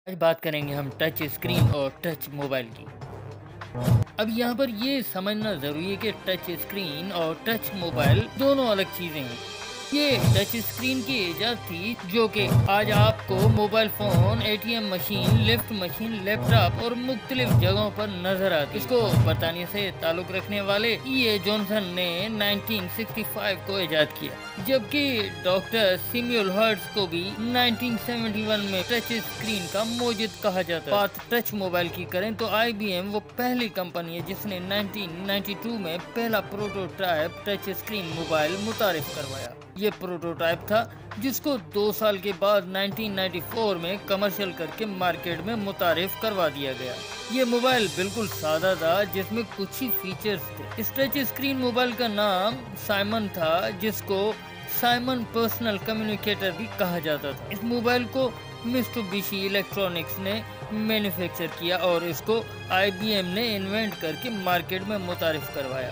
आज बात करेंगे हम टच स्क्रीन और टच मोबाइल की। अब यहाँ पर ये समझना ज़रूरी है कि टच स्क्रीन और टच मोबाइल दोनों अलग चीज़ें हैं। ये टच स्क्रीन की इजाद थी जो कि आज आपको mobile phone, ATM machine, lift machine, laptop और मुख्तलिफ जगहों पर नजर आती है। इसको बरतानिया से ताल्लुक़ रखने वाले E.A. जॉनसन ने 1965 को इजाद किया, जबकि डॉक्टर सैमुअल हर्ट्ज को भी 1971 में टच स्क्रीन का मौजूद कहा जाता है। बात टच मोबाइल की करें तो IBM वो पहली कंपनी है जिसने 1992 में पहला प्रोटोटाइप टच स्क्रीन मोबाइल मुतारिफ करवाया। ये प्रोटोटाइप था जिसको 2 साल के बाद 1994 में कमर्शियल करके मार्केट में मुतारिफ करवा दिया गया। ये मोबाइल बिल्कुल सादा था जिसमें कुछ ही फीचर्स थे। इस टच स्क्रीन मोबाइल का नाम साइमन था, जिसको साइमन पर्सनल कम्युनिकेटर भी कहा जाता था। इस मोबाइल को मित्सुबिशी इलेक्ट्रॉनिक्स ने मैन्युफैक्चर किया और इसको IBM ने इन्वेंट करके मार्केट में मुतारिफ करवाया।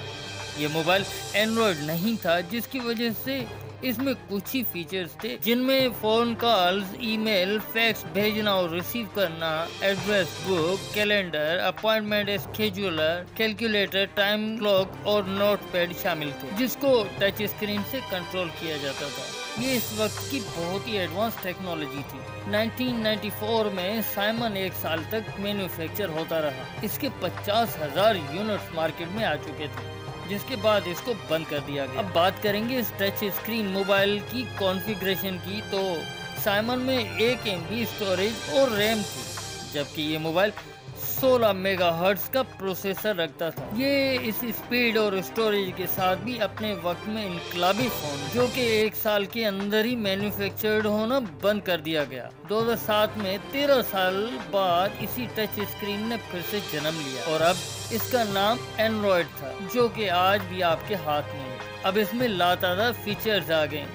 ये मोबाइल एंड्रॉयड नहीं था, जिसकी वजह से इसमें कुछ ही फीचर्स थे जिनमें फ़ोन कॉल्स, ईमेल, फैक्स भेजना और रिसीव करना, address book, calendar, appointment scheduler, calculator, time clock और नोटपैड शामिल थे, जिसको टच स्क्रीन से कंट्रोल किया जाता था। ये इस वक्त की बहुत ही एडवांस टेक्नोलॉजी थी। 1994 में साइमन 1 साल तक मैन्युफैक्चर होता रहा। इसके 50,000 यूनिट्स मार्केट में आ चुके थे, जिसके बाद इसको बंद कर दिया गया। अब बात करेंगे इस टच स्क्रीन मोबाइल की कॉन्फ़िगरेशन की, तो साइमन में 1 MB स्टोरेज और रैम थी, जबकि ये मोबाइल 16 मेगाहर्ट्ज का प्रोसेसर रखता था। ये इस स्पीड और स्टोरेज के साथ भी अपने वक्त में इनकलाबी फ़ोन, जो कि 1 साल के अंदर ही मैन्युफैक्चर्ड होना बंद कर दिया गया। 2007 में 13 साल बाद इसी टच स्क्रीन ने फिर से जन्म लिया और अब इसका नाम एंड्रॉयड था, जो कि आज भी आपके हाथ में है। अब इसमें लातादार फीचर्स आ गए।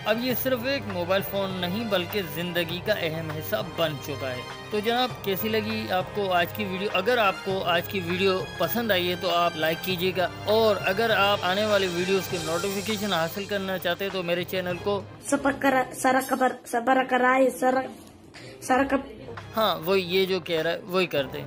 अब ये सिर्फ एक मोबाइल फ़ोन नहीं बल्कि ज़िंदगी का अहम हिस्सा बन चुका है। तो जनाब, कैसी लगी आपको आज की वीडियो? अगर आपको आज की वीडियो पसंद आई है तो आप लाइक कीजिएगा, और अगर आप आने वाले वीडियोस के नोटिफिकेशन हासिल करना चाहते हैं तो मेरे चैनल को हाँ, वही ये जो कह रहा है वही कर दें।